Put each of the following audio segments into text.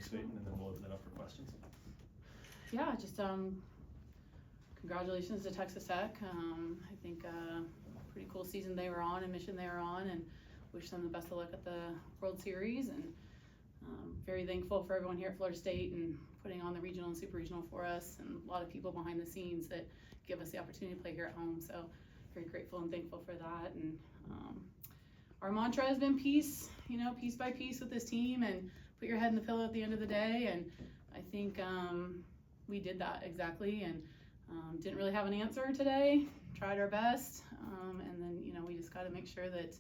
participating, and then we'll open it up for questions. Yeah, just congratulations to Texas Tech. I think pretty cool season they were on and mission they were on, and wish them the best of luck at the World Series. And very thankful for everyone here at Florida State and putting on the regional and super regional for us, and a lot of people behind the scenes that give us the opportunity to play here at home. So very grateful and thankful for that. And our mantra has been peace, piece by piece with this team, and put your head in the pillow at the end of the day. And I think we did that exactly, and didn't really have an answer today, tried our best, and then we just got to make sure that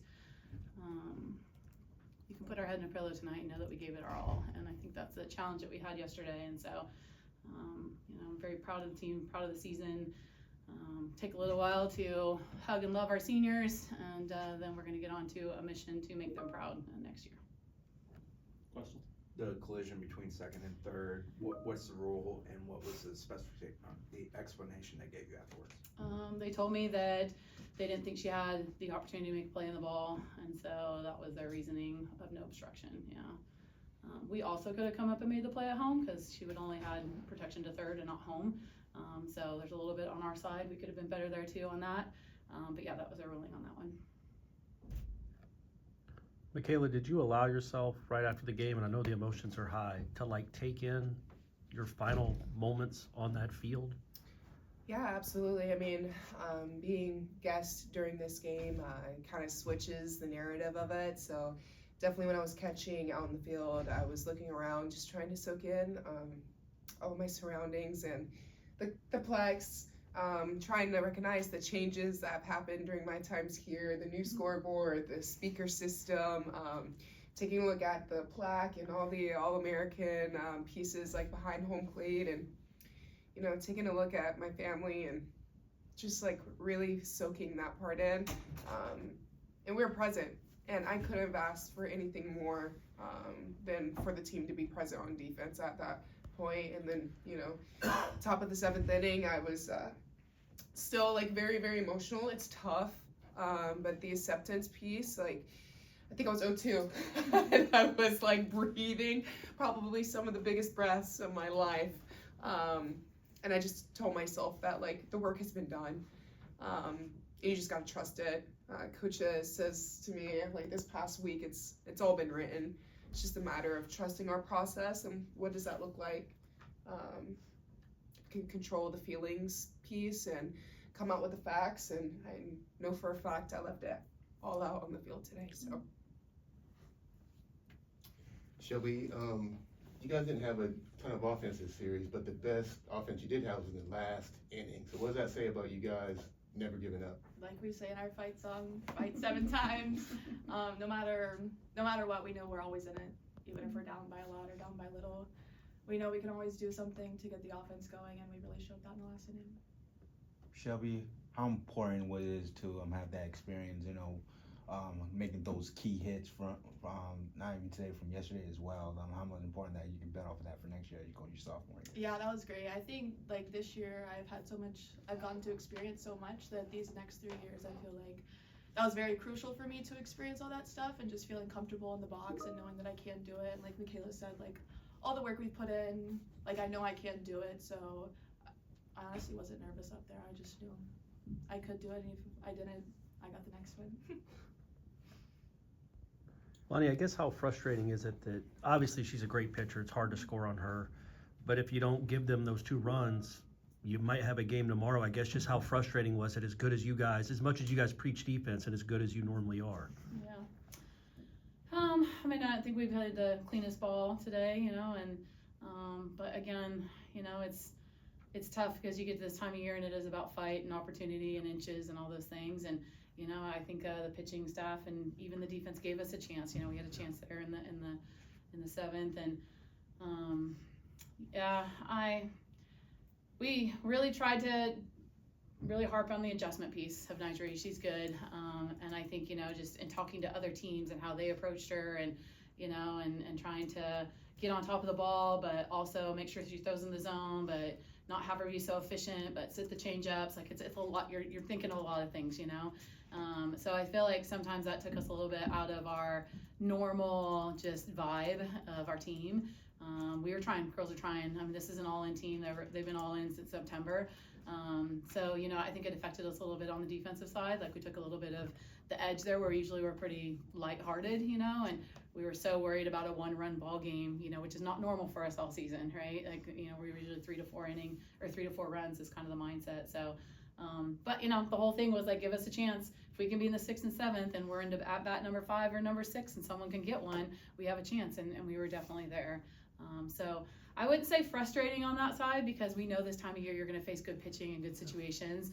we can put our head in a pillow tonight and know that we gave it our all. And I think that's the challenge that we had yesterday. And so I'm very proud of the team, proud of the season. Take a little while to hug and love our seniors, and then we're going to get on to a mission to make them proud next year. Questions? The collision between second and third, what's the rule, and what was the explanation they gave you afterwards? They told me that they didn't think she had the opportunity to make a play on the ball, and so that was their reasoning of no obstruction. Yeah. We also could have come up and made the play at home because she would only had protection to third and not home. So there's a little bit on our side. We could have been better there too on that. But yeah, that was our ruling on that one. Michaela, did you allow yourself right after the game, and I know the emotions are high, to take in your final moments on that field? Yeah, absolutely. I mean, being guest during this game kind of switches the narrative of it. So definitely when I was catching out in the field, I was looking around, just trying to soak in all of my surroundings and the plex, trying to recognize the changes that have happened during my times here, the new scoreboard, the speaker system, taking a look at the plaque and all the All-American pieces behind home plate, and taking a look at my family and just really soaking that part in. And we were present, and I couldn't have asked for anything more than for the team to be present on defense at that point. And then, top of the 7th inning, I was still very, very emotional. It's tough, but the acceptance piece, I think I was 0-2, and I was breathing probably some of the biggest breaths of my life. And I just told myself that the work has been done. You just gotta trust it. Coach says to me this past week, it's all been written. It's just a matter of trusting our process, and what does that look like? Can control the feelings piece and come out with the facts, and I know for a fact I left it all out on the field today. So, Shelby, you guys didn't have a ton of offense this series, but the best offense you did have was in the last inning. So what does that say about you guys never giving up? Like we say in our fight song, fight 7 times. No matter what, we know we're always in it. Even if we're down by a lot or down by little, we know we can always do something to get the offense going, and we really showed that in the last inning. Shelby, how important it is to have that experience, making those key hits from not even today, from yesterday as well. How much important that you can bet off of that for next year as you go to your sophomore year? Yeah, that was great. I think this year I've gotten to experience so much that these next 3 years I feel like that was very crucial for me to experience all that stuff and just feeling comfortable in the box and knowing that I can do it. And like Michaela said, all the work we've put in, I know I can do it. So I honestly wasn't nervous up there. I just knew I could do it, and if I didn't, I got the next one. Lonnie, I guess how frustrating is it that obviously she's a great pitcher, it's hard to score on her, but if you don't give them those 2 runs, you might have a game tomorrow. I guess just how frustrating was it, as good as you guys, as much as you guys preach defense and as good as you normally are? Yeah. I think we've had the cleanest ball today, and but again, it's tough because you get to this time of year and it is about fight and opportunity and inches and all those things. And I think the pitching staff and even the defense gave us a chance. We had a chance there in the 7th, and we really tried to really harp on the adjustment piece of Nigeria. She's good, and I think just in talking to other teams and how they approached her, and and trying to get on top of the ball, but also make sure she throws in the zone, but not have her be so efficient, but sit the change ups. It's a lot. You're thinking of a lot of things, So I feel like sometimes that took us a little bit out of our normal just vibe of our team. Girls are trying. I mean, this is an all-in team. They've been all in since September. So, I think it affected us a little bit on the defensive side. Like, we took a little bit of the edge there, where usually we're pretty lighthearted, and we were so worried about a one-run ball game, which is not normal for us all season, right? Like, we're usually 3 to 4 inning or 3 to 4 runs is kind of the mindset. So, but the whole thing was like, give us a chance. If we can be in the 6th and 7th and we're into at bat number 5 or number 6 and someone can get one, we have a chance, and we were definitely there. So I wouldn't say frustrating on that side, because we know this time of year you're going to face good pitching and good situations.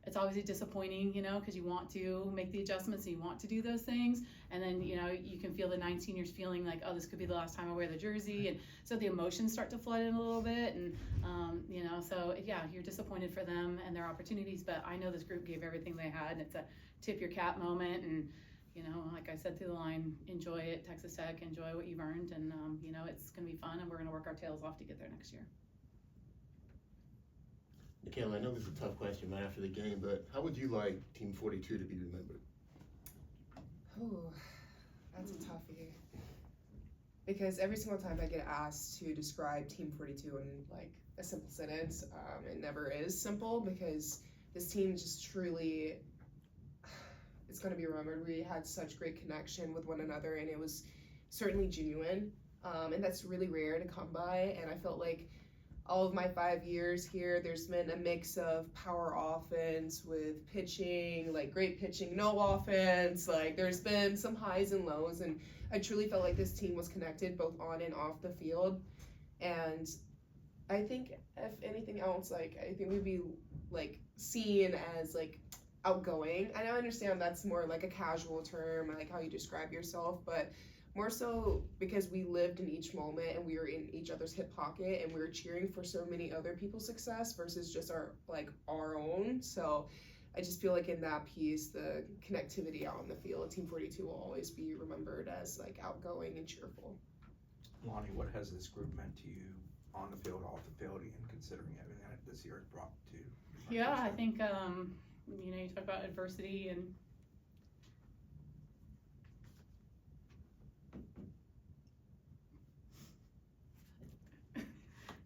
It's obviously disappointing, because you want to make the adjustments and you want to do those things. And then, you can feel the 9 seniors feeling like, oh, this could be the last time I wear the jersey. And so the emotions start to flood in a little bit. And, so yeah, you're disappointed for them and their opportunities. But I know this group gave everything they had, and it's a tip your cap moment. And, like I said through the line, enjoy it, Texas Tech, enjoy what you've earned. And, it's going to be fun, and we're going to work our tails off to get there next year. Michaela, I know this is a tough question right after the game, but how would you like Team 42 to be remembered? Ooh, that's a toughie. Because every single time I get asked to describe Team 42 in like a simple sentence, it never is simple, because this team just truly, it's going to be remembered. We had such great connection with one another, and it was certainly genuine, and that's really rare to come by. And I felt like all of my 5 years here, there's been a mix of power offense with pitching, like great pitching, no offense. Like, there's been some highs and lows, and I truly felt like this team was connected both on and off the field. And I think if anything else, like, I think we'd be like seen as like outgoing. I understand that's more like a casual term, like how you describe yourself, but more so because we lived in each moment and we were in each other's hip pocket, and we were cheering for so many other people's success versus just our own. So I just feel like in that piece, the connectivity out on the field, Team 42 will always be remembered as like outgoing and cheerful. Lonnie, what has this group meant to you on the field, off the field, and considering everything that this year has brought to? Yeah, I think you talk about adversity, and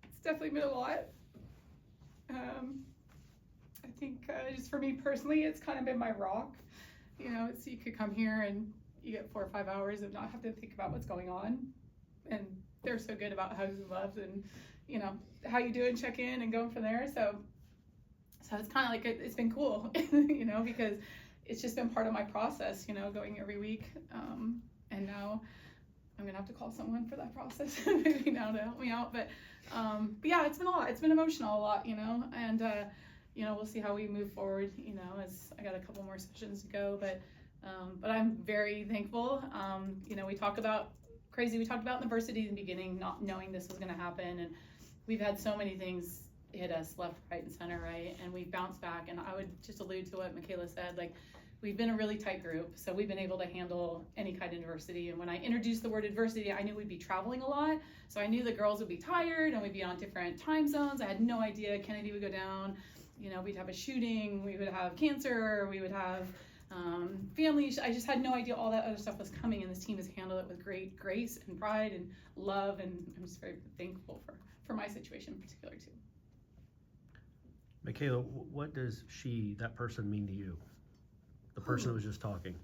it's definitely been a lot. I think just for me personally, it's kind of been my rock. It's, you could come here and you get 4 or 5 hours of not have to think about what's going on, and they're so good about hugs and loves and how you do it and check in and going from there. So it's kind of like it's been cool, because it's just been part of my process, going every week. And now I'm gonna have to call someone for that process maybe now to help me out. But yeah, it's been a lot. It's been emotional a lot, and we'll see how we move forward, as I got a couple more sessions to go. But I'm very thankful. We talked about adversity in the beginning, not knowing this was gonna happen, and we've had so many things hit us left, right, and center, right? And we've bounced back. And I would just allude to what Michaela said, like, we've been a really tight group, so we've been able to handle any kind of adversity. And when I introduced the word adversity, I knew we'd be traveling a lot. So I knew the girls would be tired and we'd be on different time zones. I had no idea Kennedy would go down. We'd have a shooting, we would have cancer, we would have family. I just had no idea all that other stuff was coming, and this team has handled it with great grace and pride and love. And I'm just very thankful for my situation in particular too. Michaela, what does that person mean to you? The person that was just talking.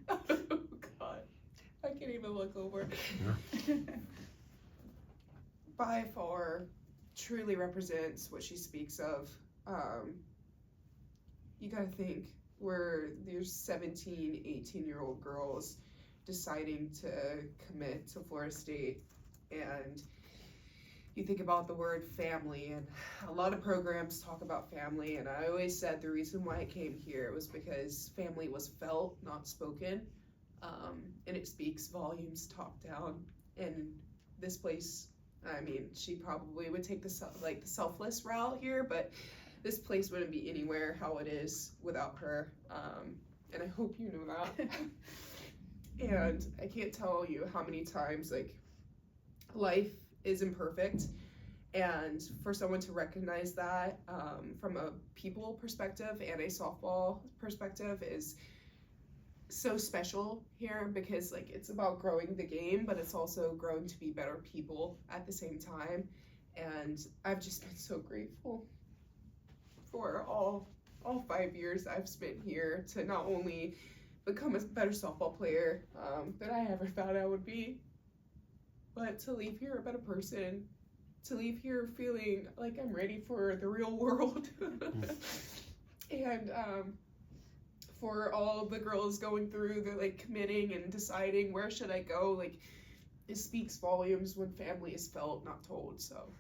Oh God, I can't even look over. By far, truly represents what she speaks of. You gotta think, there's 17, 18-year-old girls deciding to commit to Florida State, and you think about the word family, and a lot of programs talk about family, and I always said the reason why I came here was because family was felt, not spoken, and it speaks volumes top down. And this place, I mean, she probably would take the selfless route here, but this place wouldn't be anywhere how it is without her, and I hope you know that. And I can't tell you how many times, like, life is imperfect, And for someone to recognize that from a people perspective and a softball perspective is so special here, because like it's about growing the game, but it's also growing to be better people at the same time. And I've just been so grateful for all 5 years I've spent here to not only become a better softball player than I ever thought I would be, but to leave here a better person, to leave here feeling like I'm ready for the real world. And for all the girls going through the like committing and deciding where should I go, like it speaks volumes when family is felt, not told. So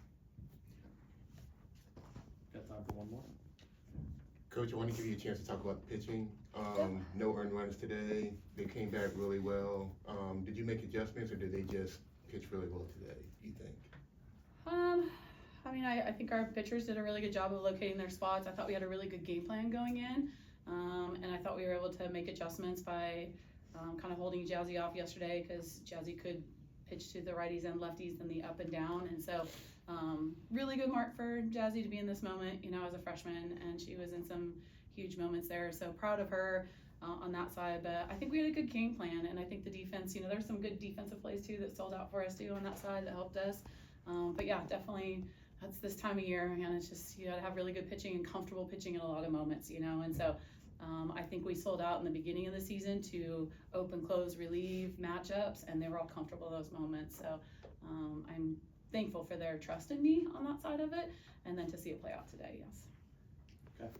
Got time for one more? Coach, I want to give you a chance to talk about the pitching. No earned runs today. They came back really well. Did you make adjustments, or did they just pitch really well today, you think? I mean, I think our pitchers did a really good job of locating their spots. I thought we had a really good game plan going in, and I thought we were able to make adjustments by kind of holding Jazzy off yesterday, because Jazzy could pitch to the righties and lefties and the up and down, and so really good mark for Jazzy to be in this moment, you know, as a freshman, and she was in some huge moments there, so proud of her on that side. But I think we had a good game plan, and I think the defense, you know, there's some good defensive plays too that sold out for us too on that side that helped us. But yeah, definitely that's this time of year, and it's just, you gotta have really good pitching and comfortable pitching in a lot of moments, you know, and so I think we sold out in the beginning of the season to open, close, relieve matchups, and they were all comfortable in those moments. So I'm thankful for their trust in me on that side of it, and then to see it play out today, yes. Okay.